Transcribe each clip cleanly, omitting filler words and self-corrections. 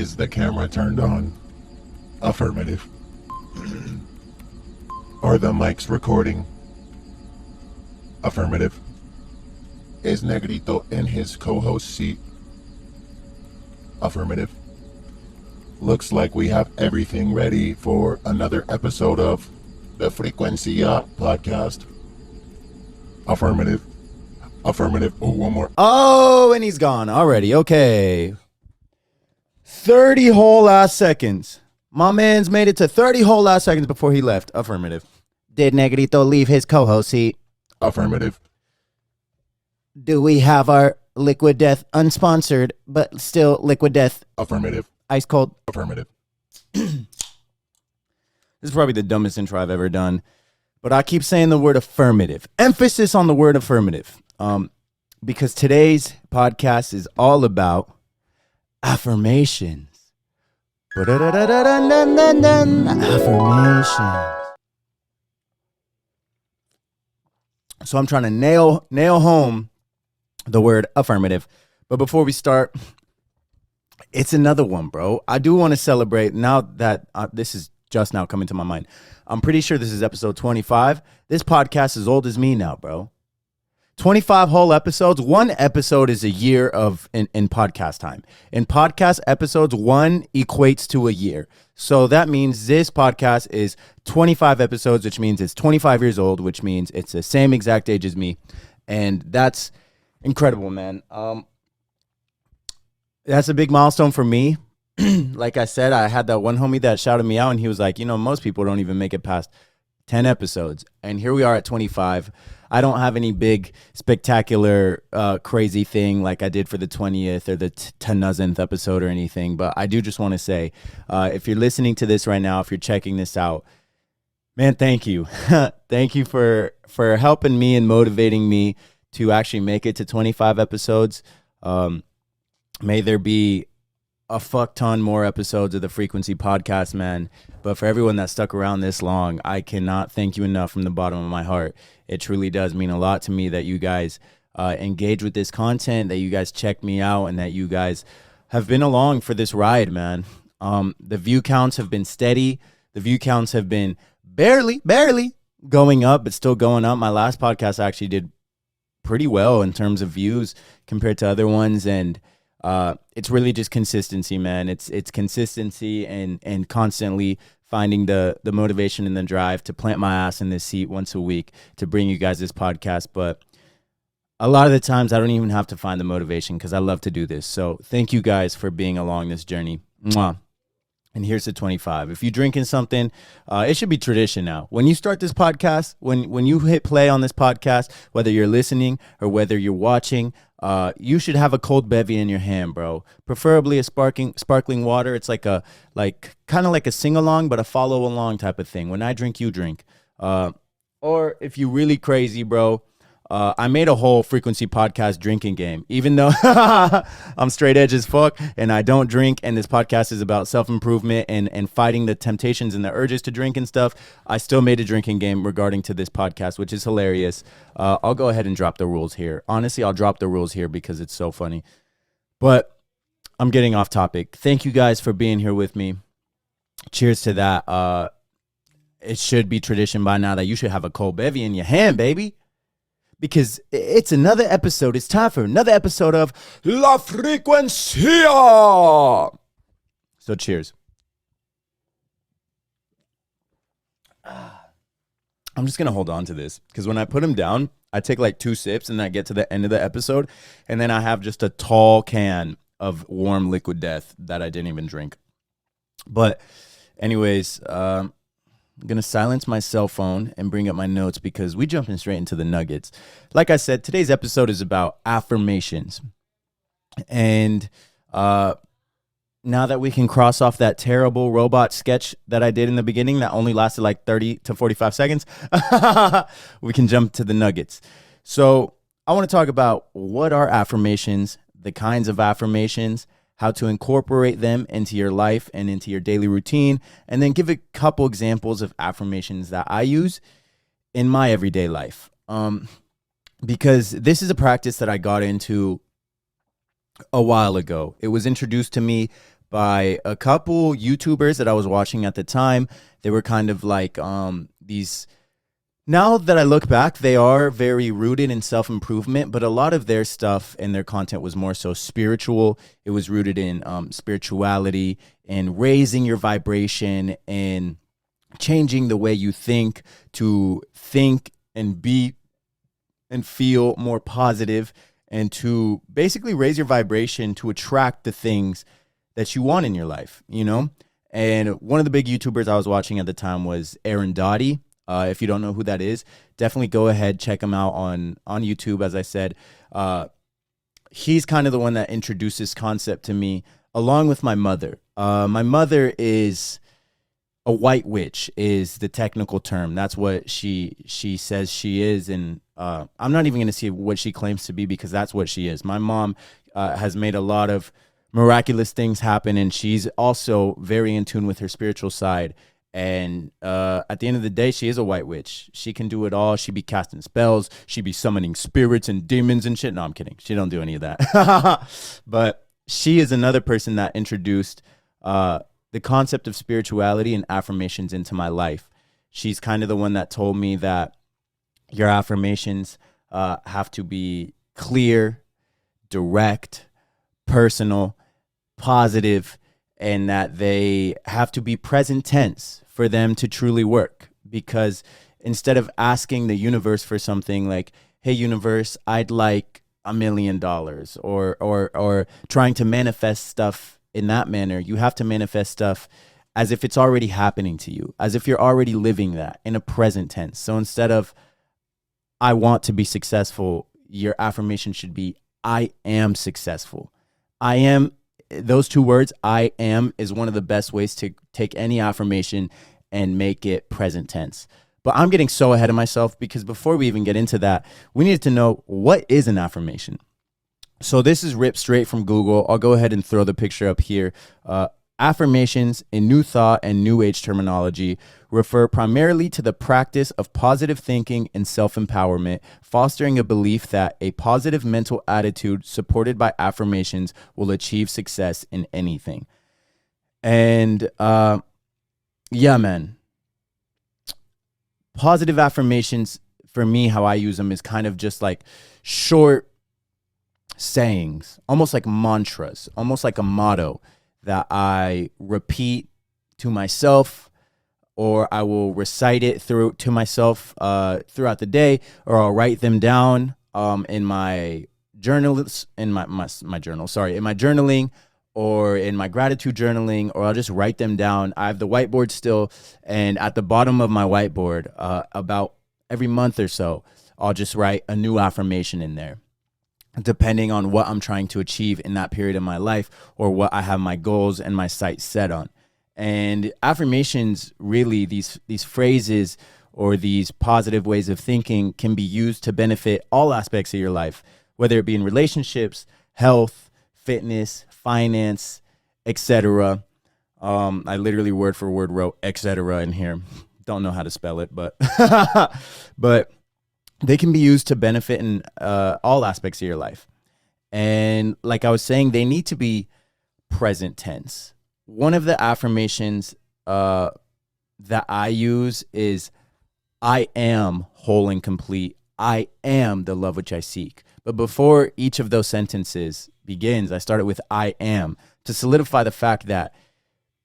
Is the camera turned on? Affirmative. Are the mics recording? Affirmative. Is Negrito in his co-host seat? Affirmative. Looks like we have everything ready for another episode of the Freakquency podcast. Affirmative. Affirmative. Oh, one more. Oh, and he's gone already. Okay. 30 whole ass seconds. My man's made it to 30 whole ass seconds before he left. Affirmative. Did Negrito leave his co-host seat? Affirmative. Do we have our Liquid Death unsponsored, but still Liquid Death Affirmative. ice cold? Affirmative. This is probably the dumbest intro I've ever done, but I keep saying the word affirmative. Emphasis on the word affirmative. Because today's podcast is all about affirmations. Affirmations. So I'm trying to nail home the word affirmative. But before we start, it's another one, bro. I do want to celebrate now that this is just now coming to my mind. I'm pretty sure this is episode 25. This podcast is as old as me now, bro. 25 whole episodes. One episode is a year of in podcast time. In podcast episodes, one equates to a year. So that means this podcast is 25 episodes, which means it's 25 years old, which means it's the same exact age as me. And that's incredible, man. That's a big milestone for me. Like I said, I had that one homie that shouted me out, and he was like, most people don't even make it past 10 episodes. And here we are at 25. I don't have any big, spectacular, crazy thing like I did for the 20th or the 10,000th episode or anything. But I do just want to say, if you're listening to this right now, if you're checking this out, man, thank you. Thank you for helping me and motivating me to actually make it to 25 episodes. May there be a fuck ton more episodes of the Frequency podcast, man. But for everyone that stuck around this long, I cannot thank you enough from the bottom of my heart. It truly does mean a lot to me that you guys engage with this content, that you guys check me out, and that you guys have been along for this ride, man. The view counts have been steady. The view counts have been barely going up, but still going up. My last podcast actually did pretty well in terms of views compared to other ones, and it's really just consistency, man. It's consistency and constantly finding the motivation and the drive to plant my ass in this seat once a week to bring you guys this podcast. But a lot of the times I don't even have to find the motivation because I love to do this. So thank you guys for being along this journey. Mwah. And here's to 25. If you're drinking something, it should be tradition now. When you start this podcast, when you hit play on this podcast, whether you're listening or whether you're watching, you should have a cold bevy in your hand, bro. Preferably a sparkling water. It's kind of like a sing along, but a follow along type of thing. When I drink, you drink. Or if you're really crazy, bro, I made a whole Frequency podcast drinking game, even though I'm straight edge as fuck and I don't drink. And this podcast is about self-improvement and fighting the temptations and the urges to drink and stuff. I still made a drinking game regarding to this podcast, which is hilarious. I'll go ahead and drop the rules here. Honestly, I'll drop the rules here because it's so funny, but I'm getting off topic. Thank you guys for being here with me. Cheers to that. It should be tradition by now that you should have a cold bevy in your hand, baby. Because it's another episode. It's time for another episode of La Frequencia. So cheers. I'm just going to hold on to this. Because when I put them down, I take like 2 sips and I get to the end of the episode. And then I have just a tall can of warm liquid death that I didn't even drink. But anyways, I'm going to silence my cell phone and bring up my notes because we jumping straight into the nuggets. Like I said, today's episode is about affirmations. And now that we can cross off that terrible robot sketch that I did in the beginning that only lasted like 30 to 45 seconds, we can jump to the nuggets. So I want to talk about what are affirmations, the kinds of affirmations, how to incorporate them into your life and into your daily routine, and then give a couple examples of affirmations that I use in my everyday life. Because this is a practice that I got into a while ago. It was introduced to me by a couple YouTubers that I was watching at the time. They were kind of like these. Now that I look back, they are very rooted in self-improvement, but a lot of their stuff and their content was more so spiritual. It was rooted in spirituality and raising your vibration and changing the way you think to think and be and feel more positive and to basically raise your vibration to attract the things that you want in your life, you know? And one of the big YouTubers I was watching at the time was Aaron Dottie. If you don't know who that is, definitely go ahead, check him out on YouTube. As I said, he's kind of the one that introduced this concept to me, along with my mother. My mother is a white witch, is the technical term. That's what she says she is, and I'm not even going to see what she claims to be, because that's what she is. My mom has made a lot of miraculous things happen, and she's also very in tune with her spiritual side. And at the end of the day, she is a white witch. She can do it all. She be casting spells. She be summoning spirits and demons and shit. No, I'm kidding. She don't do any of that. But she is another person that introduced the concept of spirituality and affirmations into my life. She's kind of the one that told me that your affirmations have to be clear, direct, personal, positive, and that they have to be present tense for them to truly work. Because instead of asking the universe for something like, hey, universe, I'd like $1 million, or trying to manifest stuff in that manner, you have to manifest stuff as if it's already happening to you, as if you're already living that in a present tense. So instead of, I want to be successful, your affirmation should be, I am successful. I am. Those two words, I am, is one of the best ways to take any affirmation and make it present tense. But I'm getting so ahead of myself, because before we even get into that, we need to know, what is an affirmation? So this is ripped straight from Google. I'll go ahead and throw the picture up here. Affirmations, in New Thought and New Age terminology, refer primarily to the practice of positive thinking and self-empowerment, fostering a belief that a positive mental attitude supported by affirmations will achieve success in anything. And yeah, man. Positive affirmations, for me, how I use them is kind of just like short sayings, almost like mantras, almost like a motto that I repeat to myself, or I will recite it to myself throughout the day, or I'll write them down in my journals, in my journal, in my journaling, or in my gratitude journaling, or I'll just write them down. I have the whiteboard still, and at the bottom of my whiteboard, about every month or so, I'll just write a new affirmation in there, depending on what I'm trying to achieve in that period of my life, or what I have my goals and my sights set on. And affirmations, really, these phrases or these positive ways of thinking can be used to benefit all aspects of your life, whether it be in relationships, health, fitness, finance, etc. I literally word for word wrote etc. in here. Don't know how to spell it, but but they can be used to benefit in all aspects of your life. And like I was saying, they need to be present tense. One of the affirmations that I use is, I am whole and complete. I am the love which I seek. But before each of those sentences begins, I started with I am, to solidify the fact that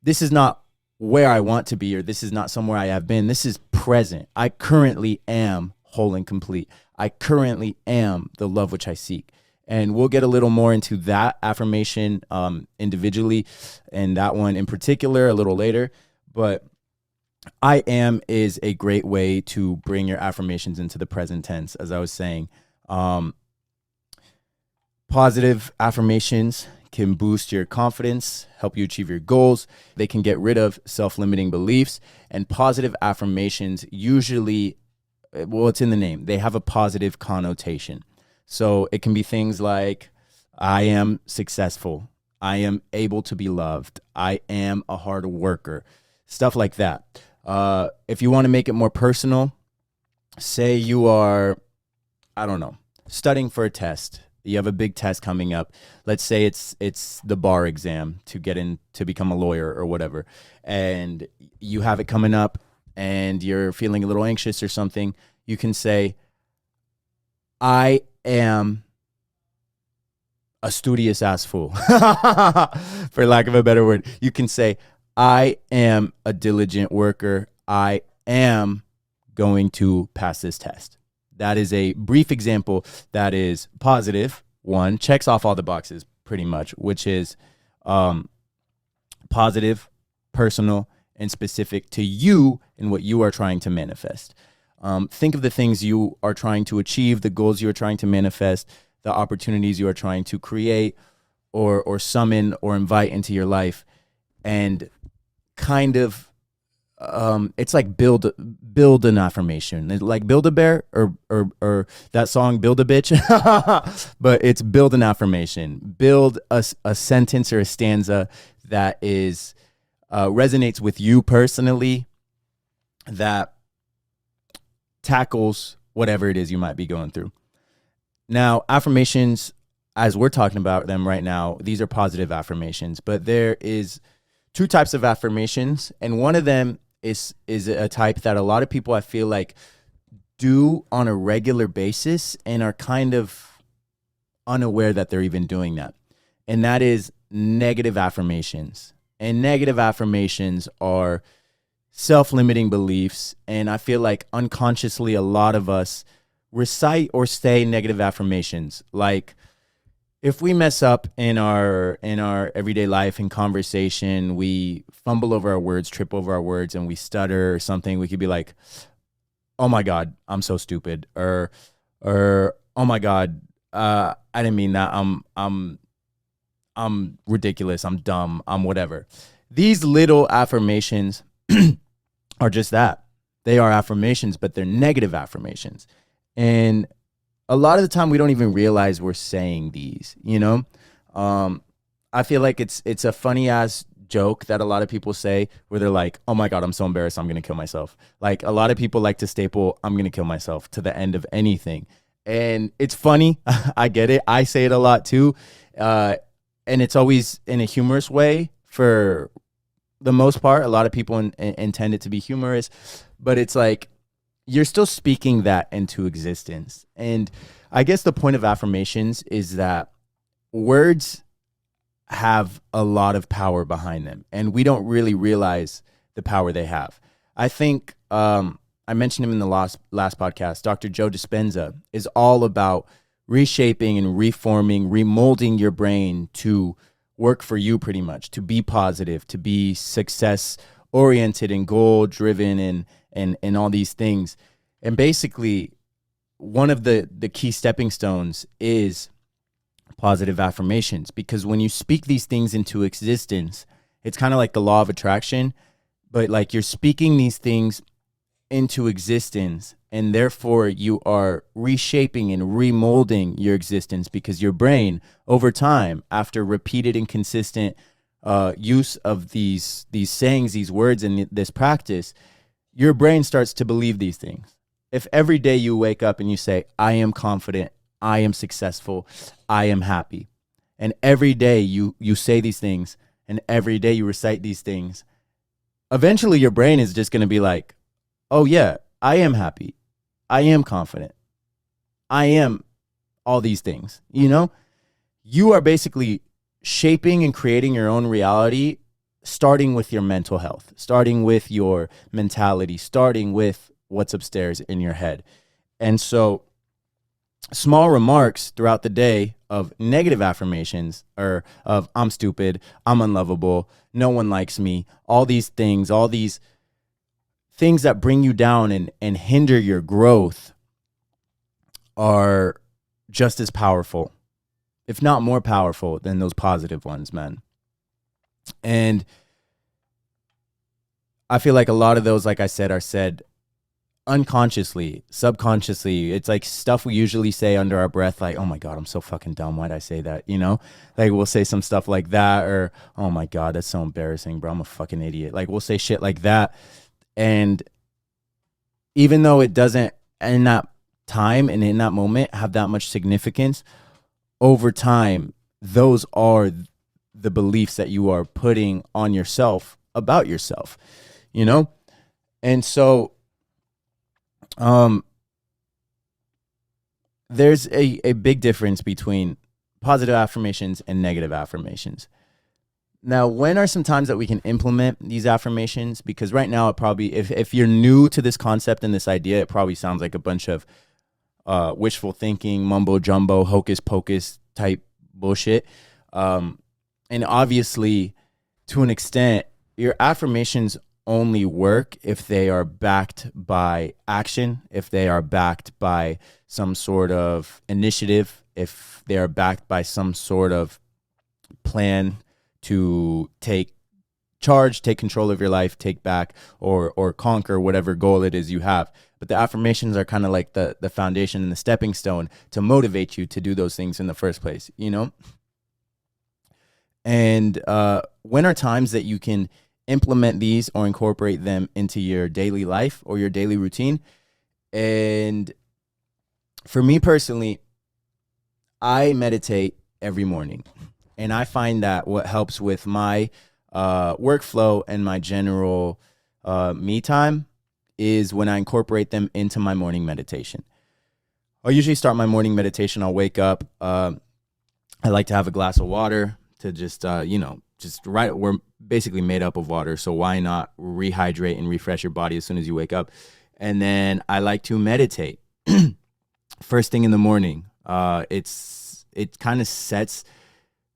this is not where I want to be, or this is not somewhere I have been. This is present. I currently am whole and complete. I currently am the love which I seek. And we'll get a little more into that affirmation individually, and that one in particular a little later. But I am is a great way to bring your affirmations into the present tense, as I was saying. Positive affirmations can boost your confidence, help you achieve your goals. They can get rid of self-limiting beliefs. And positive affirmations usually, well, it's in the name, they have a positive connotation. So it can be things like, I am successful. I am able to be loved. I am a hard worker. Stuff like that. If you want to make it more personal, say you are, I don't know, studying for a test You have a big test coming up. Let's say it's the bar exam to get in to become a lawyer or whatever. And you have it coming up and you're feeling a little anxious or something. You can say, I am a studious ass fool, for lack of a better word. You can say, I am a diligent worker. I am going to pass this test. That is a brief example that is positive. One, checks off all the boxes pretty much, which is positive, personal, and specific to you and what you are trying to manifest. Think of the things you are trying to achieve, the goals you are trying to manifest, the opportunities you are trying to create or summon or invite into your life, and kind of it's like build an affirmation. It's like Build a Bear or that song Build a Bitch, but it's build an affirmation. Build a sentence or a stanza that is resonates with you personally, that tackles whatever it is you might be going through. Now, affirmations, as we're talking about them right now, these are positive affirmations, but there is two types of affirmations, and one of them is a type that a lot of people, I feel like, do on a regular basis and are kind of unaware that they're even doing that. And that is negative affirmations. And negative affirmations are self-limiting beliefs. And I feel like unconsciously a lot of us recite or say negative affirmations. Like, if we mess up in our everyday life and conversation, we fumble over our words, trip over our words, and we stutter or something, we could be like, "Oh my God, I'm so stupid," or "Oh my God, I didn't mean that. I'm ridiculous. I'm dumb. I'm whatever." These little affirmations are just that. They are affirmations, but they're negative affirmations, and a lot of the time we don't even realize we're saying these, you know? I feel like it's a funny ass joke that a lot of people say where they're like, "Oh my God, I'm so embarrassed. I'm going to kill myself." Like, a lot of people like to staple, "I'm going to kill myself" to the end of anything. And it's funny. I get it. I say it a lot too. And it's always in a humorous way for the most part. A lot of people intend it to be humorous, but it's like, you're still speaking that into existence. And I guess the point of affirmations is that words have a lot of power behind them, and we don't really realize the power they have. I think I mentioned him in the last podcast. Dr. Joe Dispenza is all about reshaping and reforming, remolding your brain to work for you, pretty much, to be positive, to be success oriented and goal driven and all these things. And basically, one of the key stepping stones is positive affirmations, because when you speak these things into existence, it's kind of like the law of attraction, but like you're speaking these things into existence, and therefore you are reshaping and remolding your existence, because your brain, over time, after repeated and consistent use of these sayings, these words, and this practice, your brain starts to believe these things. If every day you wake up and you say, "I am confident, I am successful, I am happy," and every day you say these things, and every day you recite these things, eventually your brain is just going to be like, "Oh yeah, I am happy, I am confident, I am all these things." You know, you are basically shaping and creating your own reality, starting with your mental health, starting with your mentality, starting with what's upstairs in your head. And so small remarks throughout the day of negative affirmations, or of "I'm stupid, I'm unlovable, no one likes me," all these things that bring you down and hinder your growth, are just as powerful, if not more powerful, than those positive ones, man. And I feel like a lot of those, like I said, are said unconsciously, subconsciously. It's like stuff we usually say under our breath, like, "Oh my God, I'm so fucking dumb. Why'd I say that?" You know, like we'll say some stuff like that, or "Oh my God, that's so embarrassing, bro. I'm a fucking idiot." Like, we'll say shit like that. And even though it doesn't in that time and in that moment have that much significance, over time, those are the beliefs that you are putting on yourself about yourself, you know? And so there's a big difference between positive affirmations and negative affirmations. Now, when are some times that we can implement these affirmations? Because right now, it probably, if you're new to this concept and this idea, it probably sounds like a bunch of wishful thinking, mumbo jumbo, hocus pocus type bullshit. And obviously, to an extent, your affirmations only work if they are backed by action, if they are backed by some sort of initiative, if they are backed by some sort of plan to take charge, take control of your life, take back or conquer whatever goal it is you have. But the affirmations are kind of like the foundation and the stepping stone to motivate you to do those things in the first place, you know? And when are times that you can implement these or incorporate them into your daily life or your daily routine? And for me personally, I meditate every morning. And I find that what helps with my workflow and my general me time is when I incorporate them into my morning meditation. I'll usually start my morning meditation. I'll wake up. I like to have a glass of water to just, we're basically made up of water. So why not rehydrate and refresh your body as soon as you wake up? And then I like to meditate first thing in the morning. It kind of sets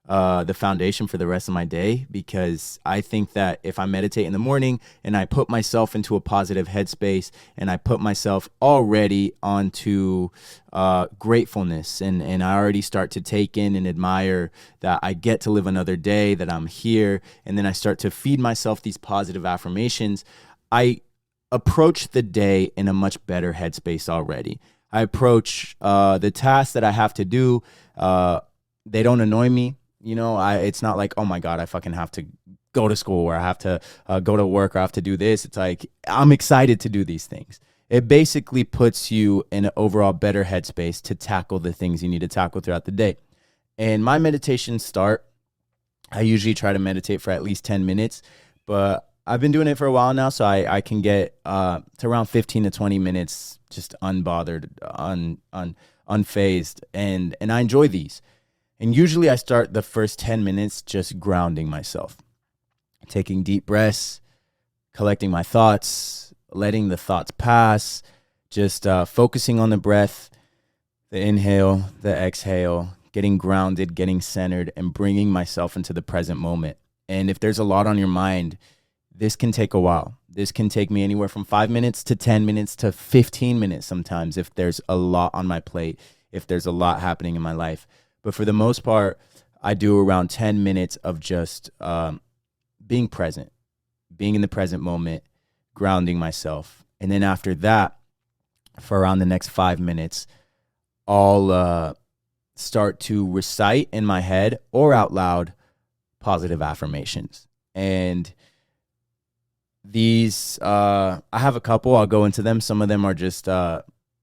the foundation for the rest of my day, because I think that if I meditate in the morning and I put myself into a positive headspace and I put myself already onto gratefulness and I already start to take in and admire that I get to live another day, that I'm here, and then I start to feed myself these positive affirmations, I approach the day in a much better headspace already. I approach the tasks that I have to do. They don't annoy me. You know, it's not like, oh my God, I fucking have to go to school, or I have to go to work, or I have to do this. It's like, I'm excited to do these things. It basically puts you in an overall better headspace to tackle the things you need to tackle throughout the day. And my meditations start, I usually try to meditate for at least 10 minutes, but I've been doing it for a while now, so I can get to around 15 to 20 minutes just unbothered, unfazed, and I enjoy these. And usually I start the first 10 minutes just grounding myself, taking deep breaths, collecting my thoughts, letting the thoughts pass, just focusing on the breath, the inhale, the exhale, getting grounded, getting centered, and bringing myself into the present moment. And if there's a lot on your mind, this can take a while. This can take me anywhere from 5 minutes to 10 minutes to 15 minutes sometimes if there's a lot on my plate, if there's a lot happening in my life. But for the most part, I do around 10 minutes of just being present, being in the present moment, grounding myself. And then after that, for around the next 5 minutes, I'll start to recite in my head or out loud positive affirmations. And these, I have a couple. I'll go into them. Some of them are just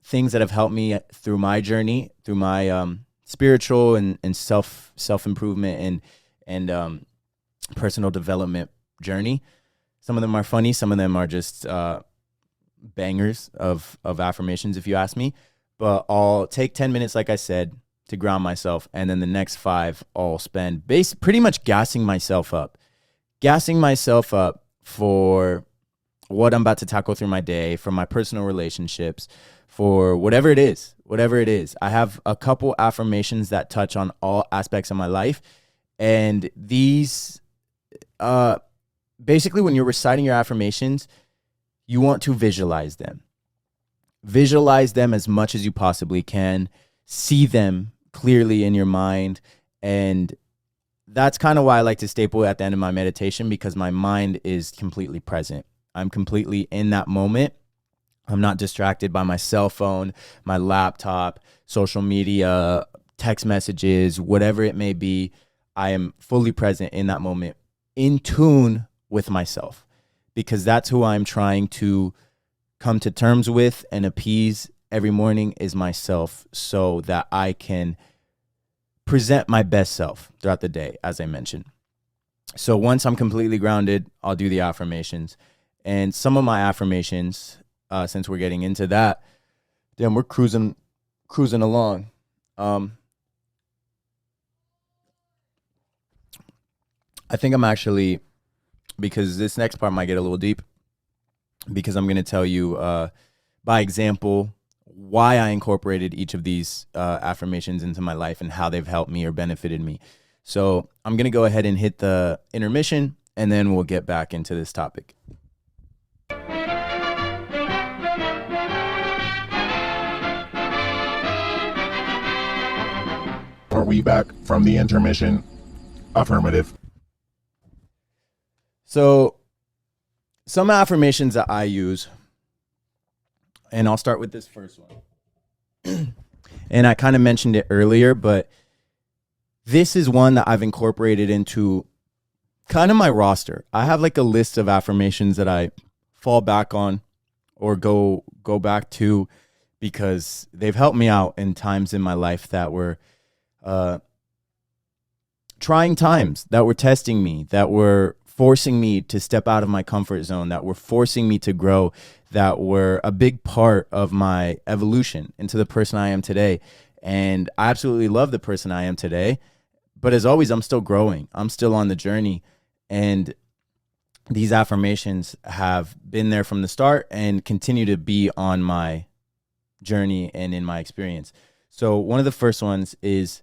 things that have helped me through my journey, through my spiritual and self-improvement and personal development journey. Some of them are funny. Some of them are just bangers of affirmations, if you ask me. But I'll take 10 minutes, like I said, to ground myself. And then the next 5, I'll spend pretty much gassing myself up for what I'm about to tackle through my day, for my personal relationships, for whatever it is. I have a couple affirmations that touch on all aspects of my life. And these, basically when you're reciting your affirmations, you want to visualize them. Visualize them as much as you possibly can. See them clearly in your mind. And that's kind of why I like to staple at the end of my meditation, because my mind is completely present. I'm completely in that moment. I'm not distracted by my cell phone, my laptop, social media, text messages, whatever it may be. I am fully present in that moment, in tune with myself, because that's who I'm trying to come to terms with and appease every morning, is myself, so that I can present my best self throughout the day, as I mentioned. So once I'm completely grounded, I'll do the affirmations. And some of my affirmations, since we're getting into that, damn, we're cruising along. I think I'm actually, because this next part might get a little deep, because I'm going to tell you by example why I incorporated each of these affirmations into my life and how they've helped me or benefited me. So I'm going to go ahead and hit the intermission, and then we'll get back into this topic. Are we back from the intermission? Affirmative. So some affirmations that I use, and I'll start with this first one. And I kind of mentioned it earlier, but this is one that I've incorporated into kind of my roster. I have like a list of affirmations that I fall back on or go back to because they've helped me out in times in my life that were trying times, that were testing me, that were forcing me to step out of my comfort zone, that were forcing me to grow, that were a big part of my evolution into the person I am today. And I absolutely love the person I am today. But as always, I'm still growing. I'm still on the journey. And these affirmations have been there from the start and continue to be on my journey and in my experience. So one of the first ones is,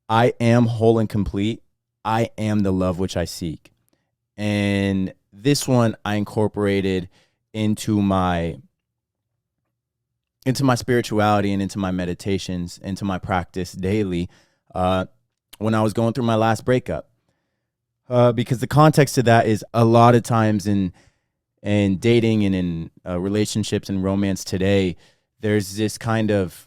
I am whole and complete. I am the love which I seek. And this one I incorporated into my spirituality and into my meditations, into my practice daily when I was going through my last breakup. Because the context of that is a lot of times in dating and in relationships and romance today, there's this kind of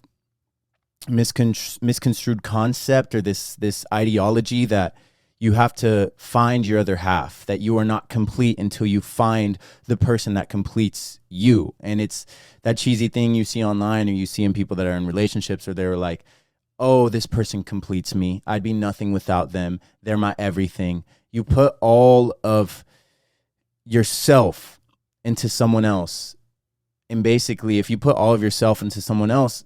misconstrued concept or this ideology that you have to find your other half, that you are not complete until you find the person that completes you. And it's that cheesy thing you see online or you see in people that are in relationships, or they're like, oh, this person completes me. I'd be nothing without them. They're my everything. You put all of yourself into someone else. And basically, if you put all of yourself into someone else,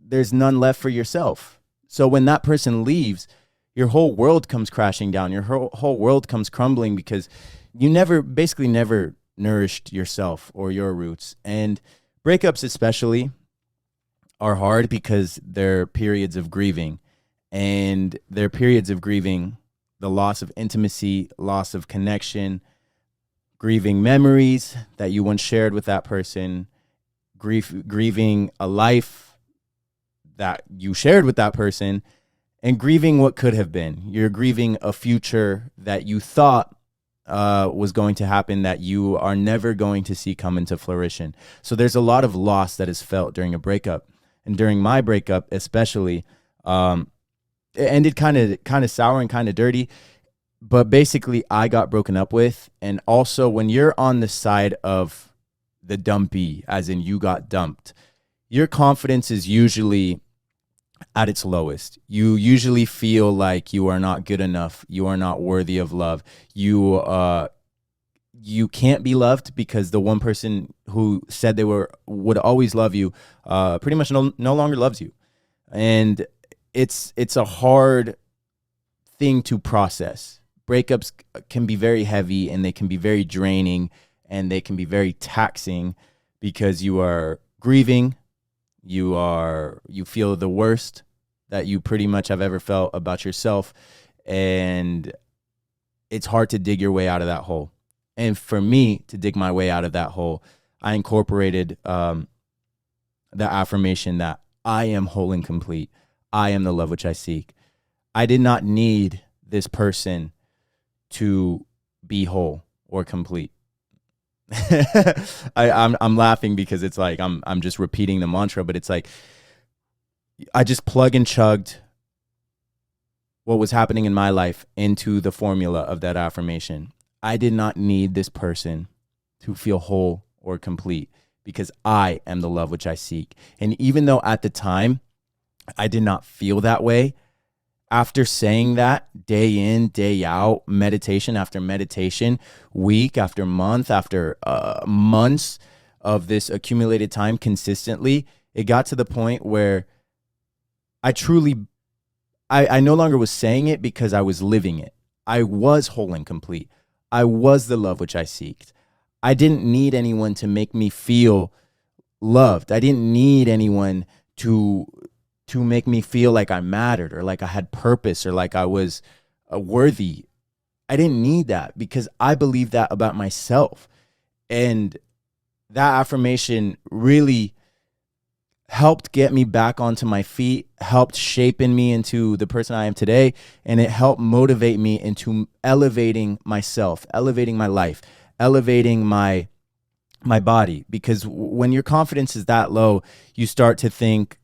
there's none left for yourself. So when that person leaves, your whole world comes crashing down. Your whole world comes crumbling because you never nourished yourself or your roots. And breakups especially are hard because they're periods of grieving. And they're periods of grieving the loss of intimacy, loss of connection, grieving memories that you once shared with that person, grieving a life that you shared with that person, and grieving what could have been. You're grieving a future that you thought was going to happen that you are never going to see come into fruition. So there's a lot of loss that is felt during a breakup. And during my breakup especially, it ended kind of sour and kind of dirty. But basically, I got broken up with. And also, when you're on the side of the dumpy, as in you got dumped, your confidence is usually at its lowest. You usually feel like you are not good enough. You are not worthy of love. You can't be loved because the one person who said they would always love you pretty much no longer loves you. And it's a hard thing to process. Breakups can be very heavy and they can be very draining and they can be very taxing because you are grieving. You feel the worst that you pretty much have ever felt about yourself. And it's hard to dig your way out of that hole. And for me to dig my way out of that hole, I incorporated the affirmation that I am whole and complete. I am the love which I seek. I did not need this person to be whole or complete. I'm laughing because it's like I'm just repeating the mantra, but it's like I just plug and chugged what was happening in my life into the formula of that affirmation. I did not need this person to feel whole or complete because I am the love which I seek. And even though at the time I did not feel that way, after saying that day in, day out, meditation after meditation, week after month after months of this accumulated time consistently, it got to the point where I truly, I no longer was saying it because I was living it. I was whole and complete. I was the love which I seeked. I didn't need anyone to make me feel loved. I didn't need anyone to make me feel like I mattered or like I had purpose or like I was worthy. I didn't need that because I believed that about myself. And that affirmation really helped get me back onto my feet, helped shaping me into the person I am today, and it helped motivate me into elevating myself, elevating my life, elevating my body. Because when your confidence is that low, you start to think,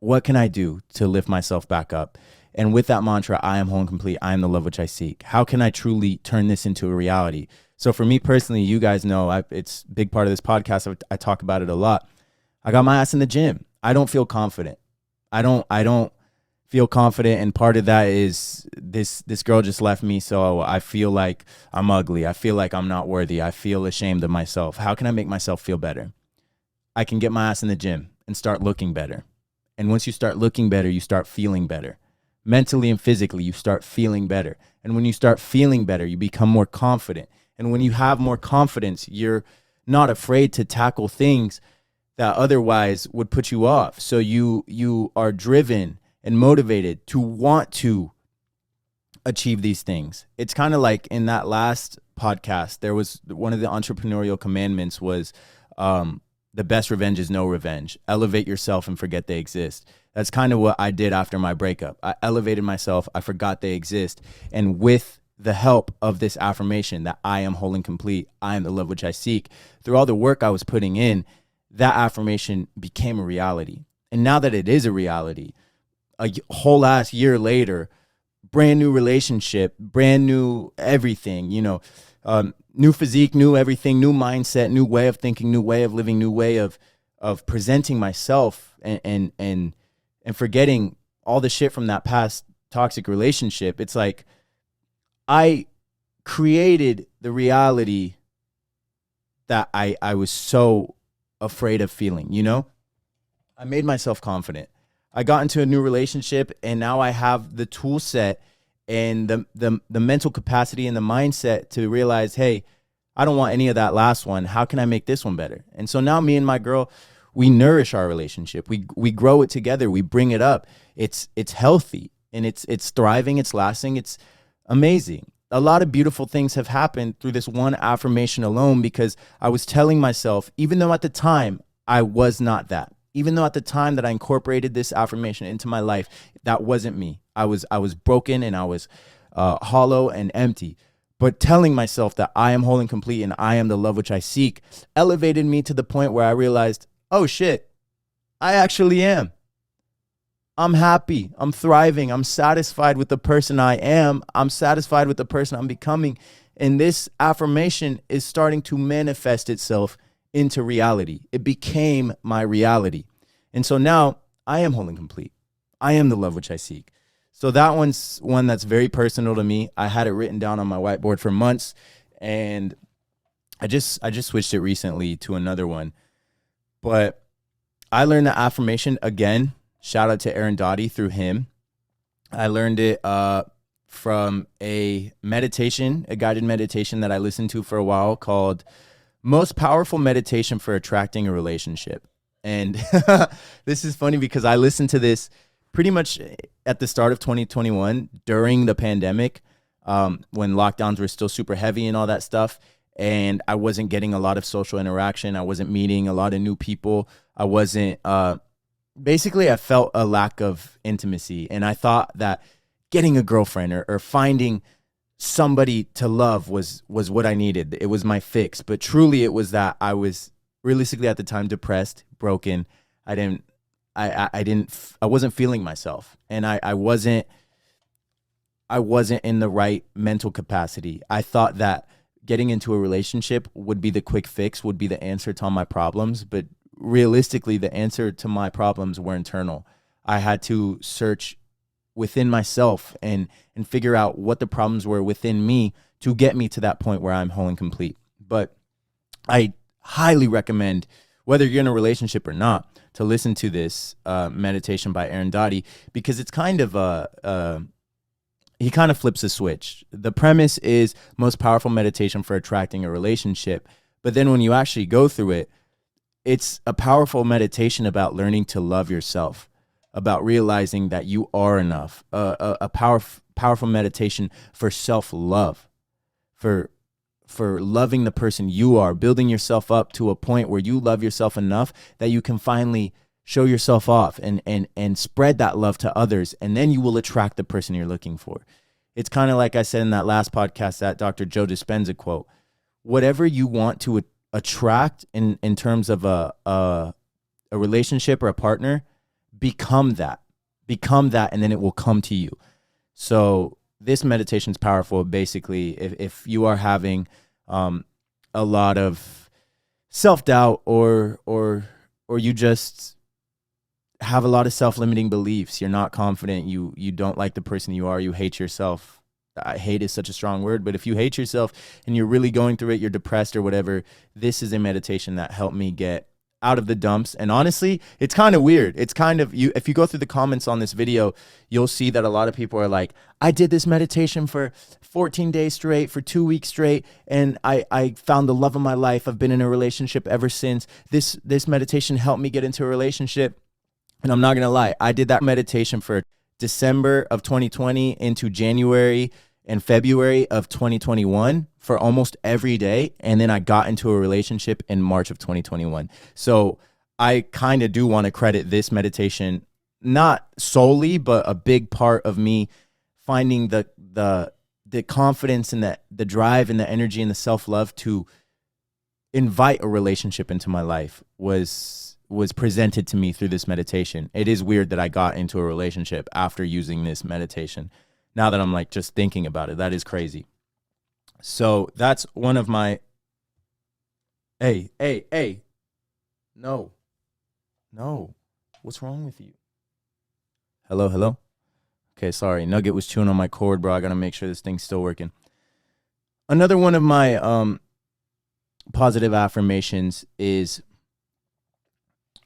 what can I do to lift myself back up? And with that mantra, I am whole and complete. I am the love which I seek. How can I truly turn this into a reality? So for me personally, you guys know it's a big part of this podcast. I talk about it a lot. I got my ass in the gym. I don't feel confident. I don't feel confident. And part of that is this girl just left me. So I feel like I'm ugly. I feel like I'm not worthy. I feel ashamed of myself. How can I make myself feel better? I can get my ass in the gym and start looking better. And once you start looking better, you start feeling better. Mentally and physically, you start feeling better. And when you start feeling better, you become more confident. And when you have more confidence, you're not afraid to tackle things that otherwise would put you off. So you are driven and motivated to want to achieve these things. It's kind of like in that last podcast, there was one of the entrepreneurial commandments was the best revenge is no revenge. Elevate yourself and forget they exist. That's kind of what I did after my breakup. I elevated myself. I forgot they exist. And with the help of this affirmation that I am whole and complete, I am the love which I seek, through all the work I was putting in, that affirmation became a reality. And now that it is a reality, a whole last year later, brand new relationship, brand new everything, new physique, new everything, new mindset, new way of thinking, new way of living, new way of presenting myself and forgetting all the shit from that past toxic relationship. It's like I created the reality that I was so afraid of feeling, I made myself confident. I got into a new relationship and now I have the tool set and the mental capacity and the mindset to realize, hey, I don't want any of that last one. How can I make this one better? And so now me and my girl, we nourish our relationship. We grow it together. We bring it up. It's healthy and it's thriving. It's lasting. It's amazing. A lot of beautiful things have happened through this one affirmation alone because I was telling myself, even though at the time I was not that, even though at the time that I incorporated this affirmation into my life, that wasn't me. I was broken and I was hollow and empty. But telling myself that I am whole and complete and I am the love which I seek elevated me to the point where I realized, oh shit, I actually am. I'm happy. I'm thriving. I'm satisfied with the person I am. I'm satisfied with the person I'm becoming. And this affirmation is starting to manifest itself into reality. It became my reality. And so now I am whole and complete. I am the love which I seek. So that one's one that's very personal to me. I had it written down on my whiteboard for months, and I just switched it recently to another one. But I learned the affirmation again. Shout out to Aaron Dottie through him. I learned it from a meditation, a guided meditation that I listened to for a while called Most Powerful Meditation for Attracting a Relationship. And this is funny because I listened to this pretty much at the start of 2021 during the pandemic, when lockdowns were still super heavy and all that stuff. And I wasn't getting a lot of social interaction. I wasn't meeting a lot of new people. I wasn't, basically I felt a lack of intimacy. And I thought that getting a girlfriend or finding somebody to love was what I needed. It was my fix. But truly it was that I was realistically at the time depressed, broken. I wasn't feeling myself, and I wasn't in the right mental capacity. I thought that getting into a relationship would be the quick fix, would be the answer to all my problems. But realistically, the answer to my problems were internal. I had to search within myself and figure out what the problems were within me to get me to that point where I'm whole and complete. But I highly recommend, whether you're in a relationship or not, to listen to this meditation by Aaron Dottie, because it's kind of he kind of flips a switch. The premise is most powerful meditation for attracting a relationship. But then when you actually go through it, it's a powerful meditation about learning to love yourself, about realizing that you are enough, a powerful meditation for self-love, for loving the person you are, building yourself up to a point where you love yourself enough that you can finally show yourself off and spread that love to others, and then you will attract the person you're looking for. It's kind of like I said in that last podcast, that Dr. Joe Dispenza quote: whatever you want to attract in terms of a relationship or a partner, become that, and then it will come to you. So this meditation is powerful. Basically, if you are having a lot of self-doubt or you just have a lot of self-limiting beliefs, you're not confident, you don't like the person you are, you hate yourself. Hate is such a strong word, but if you hate yourself and you're really going through it, you're depressed or whatever, this is a meditation that helped me get out of the dumps. And honestly, it's kind of weird. It's kind of, if you go through the comments on this video, you'll see that a lot of people are like, I did this meditation for 14 days straight, for 2 weeks straight, and I found the love of my life. I've been in a relationship ever since. This meditation helped me get into a relationship. And I'm not going to lie, I did that meditation for December of 2020 into January and February of 2021 for almost every day. And then I got into a relationship in March of 2021. So I kind of do want to credit this meditation, not solely, but a big part of me finding the confidence and the drive and the energy and the self-love to invite a relationship into my life was presented to me through this meditation. It is weird that I got into a relationship after using this meditation. Now that I'm like just thinking about it, that is crazy. So that's one of my, hey, no, what's wrong with you? Hello. Okay, sorry. Nugget was chewing on my cord, bro. I got to make sure this thing's still working. Another one of my positive affirmations is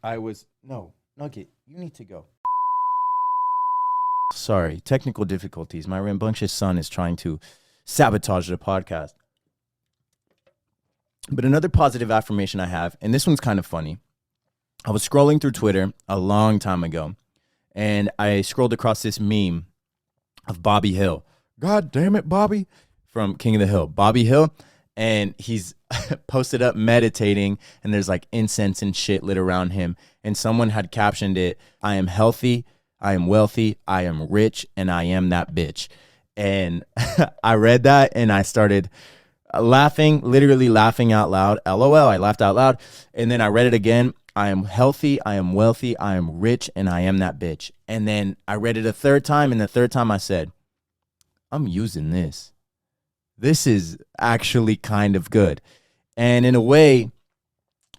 Nugget, you need to go. Sorry, technical difficulties. My rambunctious son is trying to sabotage the podcast. But another positive affirmation I have, and this one's kind of funny. I was scrolling through Twitter a long time ago, and I scrolled across this meme of Bobby Hill. God damn it, Bobby. From King of the Hill. Bobby Hill. And he's posted up meditating, and there's like incense and shit lit around him. And someone had captioned it, I am healthy, I am wealthy, I am rich, and I am that bitch. And I read that and I started laughing, literally laughing out loud. LOL, I laughed out loud. And then I read it again. I am healthy, I am wealthy, I am rich, and I am that bitch. And then I read it a third time, and the third time I said, I'm using this. This is actually kind of good. And in a way,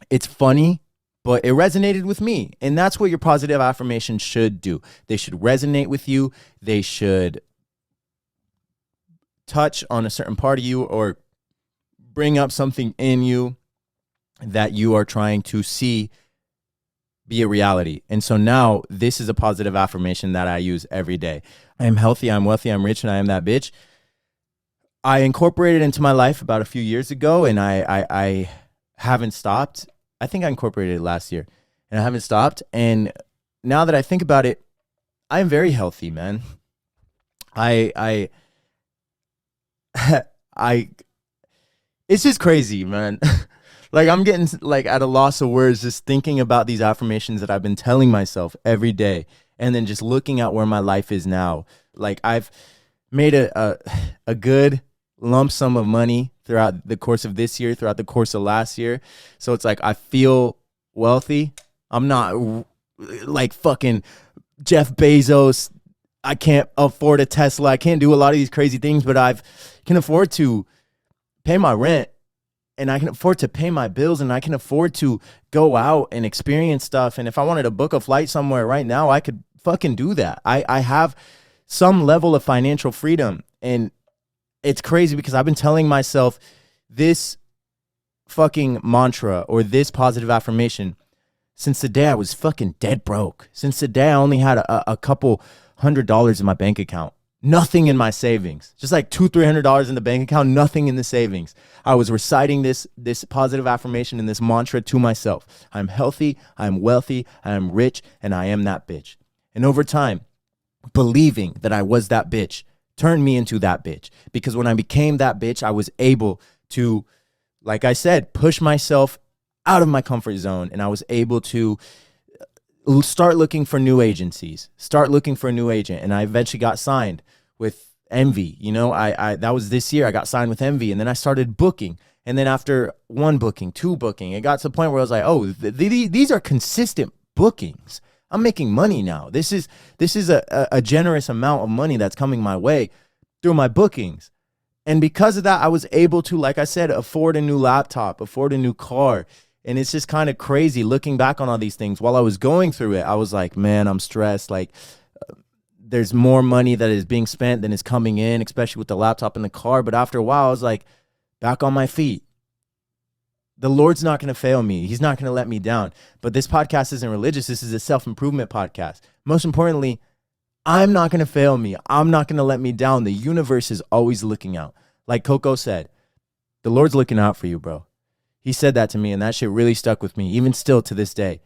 it's funny, but it resonated with me. And that's what your positive affirmations should do. They should resonate with you. They should touch on a certain part of you or bring up something in you that you are trying to see be a reality. And so now this is a positive affirmation that I use every day. I am healthy, I'm wealthy, I'm rich, and I am that bitch. I incorporated it into my life about a few years ago, and I haven't stopped. I think I incorporated it last year, and I haven't stopped. And now that I think about it, I am very healthy, man. I it's just crazy, man. Like I'm getting like at a loss of words just thinking about these affirmations that I've been telling myself every day, and then just looking at where my life is now. Like I've made a good lump sum of money throughout the course of this year, throughout the course of last year. So it's like I feel wealthy. I'm not like fucking Jeff Bezos. I can't afford a Tesla. I can't do a lot of these crazy things, but I can afford to pay my rent, and I can afford to pay my bills, and I can afford to go out and experience stuff. And if I wanted to book a flight somewhere right now, I could fucking do that. I have some level of financial freedom. And it's crazy because I've been telling myself this fucking mantra or this positive affirmation since the day I was fucking dead broke. Since the day I only had a couple $100 in my bank account. Nothing in my savings. Just like $200-$300 in the bank account, nothing in the savings. I was reciting this positive affirmation and this mantra to myself. I'm healthy, I'm wealthy, I'm rich, and I am that bitch. And over time, believing that I was that bitch turned me into that bitch. Because when I became that bitch, I was able to, like I said, push myself out of my comfort zone, and I was able to start looking for new agencies, start looking for a new agent. And I eventually got signed with Envy. You know, I that was this year. I got signed with Envy, and then I started booking. And then after one booking, two booking, it got to the point where I was like, oh, these are consistent bookings. I'm making money now. This is a generous amount of money that's coming my way through my bookings. And because of that, I was able to, like I said, afford a new laptop, afford a new car. And it's just kind of crazy looking back on all these things. While I was going through it, I was like, man, I'm stressed. Like, there's more money that is being spent than is coming in, especially with the laptop and the car. But after a while, I was like, back on my feet. The Lord's not going to fail me. He's not going to let me down. But this podcast isn't religious. This is a self-improvement podcast. Most importantly, I'm not going to fail me. I'm not going to let me down. The universe is always looking out. Like Coco said, the Lord's looking out for you, bro. He said that to me, and that shit really stuck with me, even still to this day.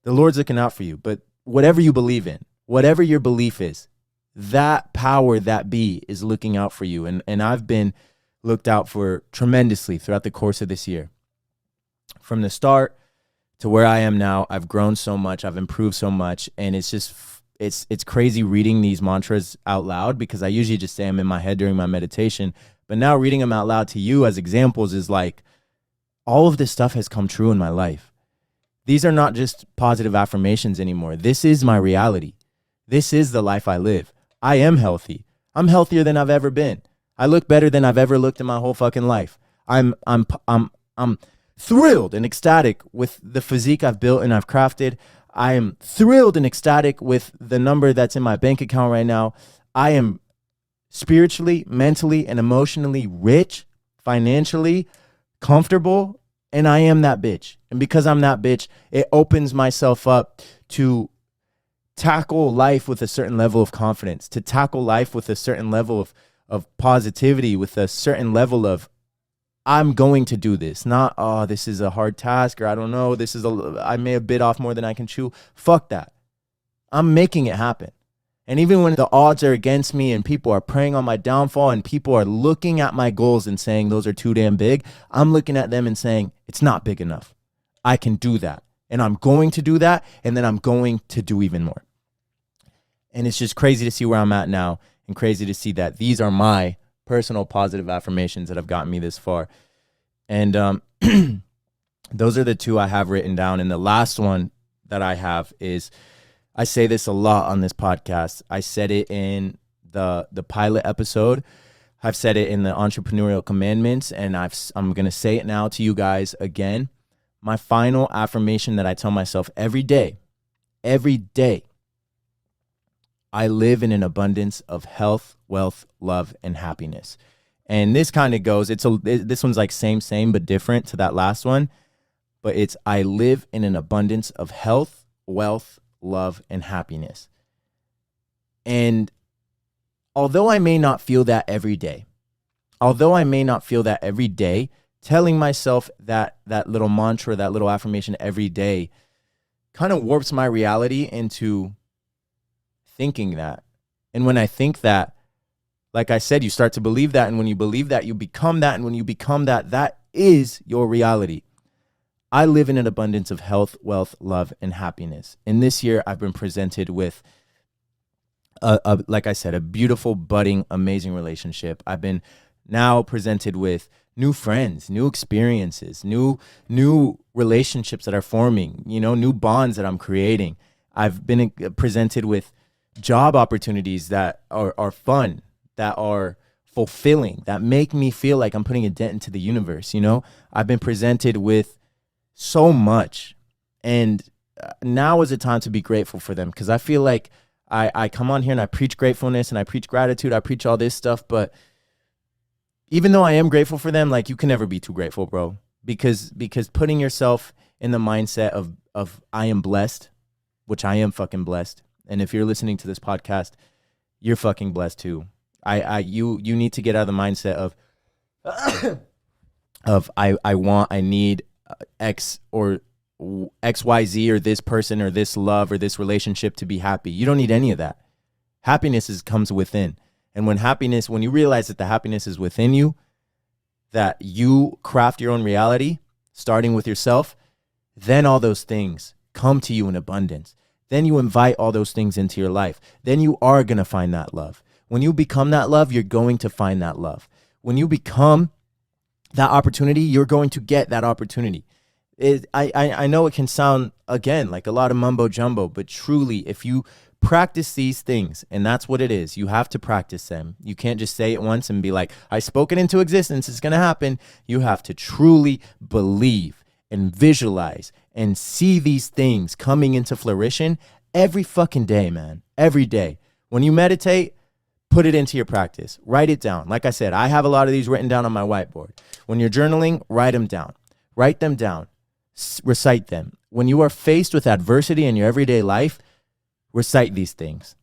The Lord's looking out for you, but whatever you believe in, whatever your belief is, that power, that be, is looking out for you. And I've been looked out for tremendously throughout the course of this year. From the start to where I am now, I've grown so much, I've improved so much, and it's just, it's crazy reading these mantras out loud, because I usually just say them in my head during my meditation, but now reading them out loud to you as examples is like, all of this stuff has come true in my life. These are not just positive affirmations anymore. This is my reality. This is the life I live. I am healthy. I'm healthier than I've ever been. I look better than I've ever looked in my whole fucking life. I'm thrilled and ecstatic with the physique I've built and I've crafted. I am thrilled and ecstatic with the number that's in my bank account right now. I am spiritually, mentally, and emotionally rich, financially comfortable, and I am that bitch. And because I'm that bitch, it opens myself up to tackle life with a certain level of confidence, to tackle life with a certain level of positivity, with a certain level of, I'm going to do this. Not, oh, this is a hard task, or I don't know, I may have bit off more than I can chew. Fuck that. I'm making it happen. And even when the odds are against me and people are preying on my downfall and people are looking at my goals and saying those are too damn big, I'm looking at them and saying, it's not big enough. I can do that. And I'm going to do that. And then I'm going to do even more. And it's just crazy to see where I'm at now, and crazy to see that these are my personal positive affirmations that have gotten me this far. And those are the two I have written down. And the last one that I have is, I say this a lot on this podcast. I said it in the pilot episode. I've said it in the entrepreneurial commandments, and I'm going to say it now to you guys again. My final affirmation that I tell myself every day, I live in an abundance of health, wealth, love, and happiness. And this kind of goes, this one's like same, but different to that last one. But it's, I live in an abundance of health, wealth, love, and happiness. And although I may not feel that every day, telling myself that little mantra, that little affirmation every day kind of warps my reality into thinking that. And when I think that, like I said, you start to believe that. And when you believe that, you become that. And when you become that, that is your reality. I live in an abundance of health, wealth, love, and happiness. And this year, I've been presented with, like I said, a beautiful, budding, amazing relationship. I've been now presented with new friends, new experiences, new relationships that are forming, new bonds that I'm creating. I've been presented with job opportunities that are fun, that are fulfilling, that make me feel like I'm putting a dent into the universe. I've been presented with so much, and now is the time to be grateful for them, because I feel like I come on here and I preach gratefulness and I preach gratitude. I preach all this stuff. But even though I am grateful for them, like, you can never be too grateful, bro. Because putting yourself in the mindset of I am blessed, which I am fucking blessed. And if you're listening to this podcast, you're fucking blessed too. You need to get out of the mindset of I need X or XYZ or this person or this love or this relationship to be happy. You don't need any of that. Happiness comes within. And when you realize that the happiness is within you, that you craft your own reality, starting with yourself, then all those things come to you in abundance. Then you invite all those things into your life. Then you are going to find that love. When you become that love, you're going to find that love. When you become that opportunity, you're going to get that opportunity. I know it can sound, again, like a lot of mumbo jumbo, but truly, if you practice these things, and that's what it is, you have to practice them. You can't just say it once and be like, I spoke it into existence, it's going to happen. You have to truly believe and visualize and see these things coming into fruition every fucking day, man. Every day. When you meditate, put it into your practice. Write it down. Like I said, I have a lot of these written down on my whiteboard. When you're journaling, write them down. Write them down. Recite them. When you are faced with adversity in your everyday life, recite these things.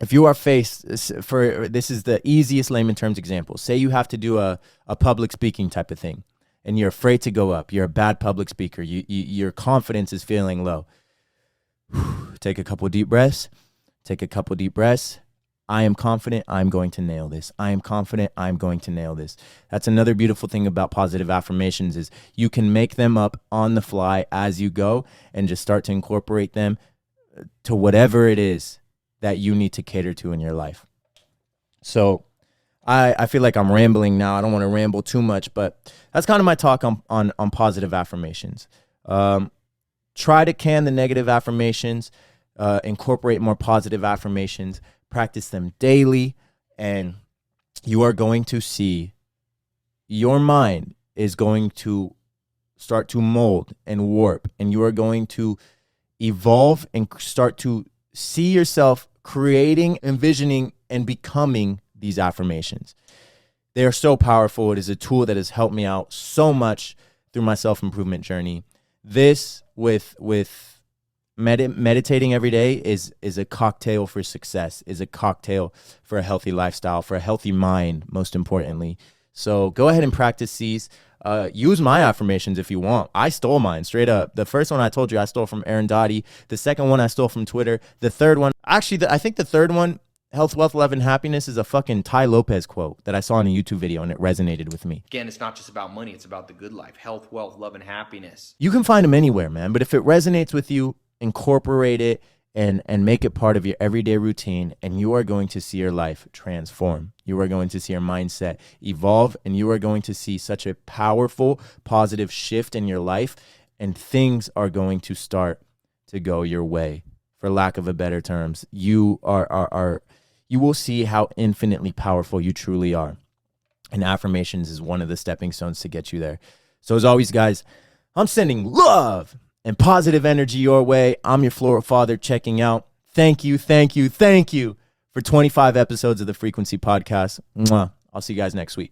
If you are faced, this is the easiest layman terms example. Say you have to do a public speaking type of thing, and you're afraid to go up. You're a bad public speaker. Your confidence is feeling low. Take a couple deep breaths. Take a couple deep breaths. I am confident I'm going to nail this. I am confident I'm going to nail this. That's another beautiful thing about positive affirmations is you can make them up on the fly as you go and just start to incorporate them to whatever it is that you need to cater to in your life. So I feel like I'm rambling now. I don't want to ramble too much, but that's kind of my talk on positive affirmations. Try to can the negative affirmations, incorporate more positive affirmations, practice them daily, and you are going to see your mind is going to start to mold and warp, and you are going to evolve and start to see yourself creating, envisioning, and becoming these affirmations. They are so powerful. It is a tool that has helped me out so much through my self-improvement journey. This with meditating every day is a cocktail for success, is a cocktail for a healthy lifestyle, for a healthy mind, most importantly. So go ahead and practice these. Use my affirmations if you want. I stole mine straight up. The first one I told you I stole from Aaron Dottie. The second one I stole from Twitter. The third one, actually, I think the third one, health, wealth, love, and happiness, is a fucking Ty Lopez quote that I saw in a YouTube video, and it resonated with me. Again, it's not just about money. It's about the good life. Health, wealth, love, and happiness. You can find them anywhere, man. But if it resonates with you, incorporate it and make it part of your everyday routine, and you are going to see your life transform. You are going to see your mindset evolve, and you are going to see such a powerful, positive shift in your life, and things are going to start to go your way. For lack of a better terms, you you will see how infinitely powerful you truly are. And affirmations is one of the stepping stones to get you there. So as always, guys, I'm sending love and positive energy your way. I'm your Floral Father checking out. Thank you for 25 episodes of the Frequency Podcast. Mwah. I'll see you guys next week.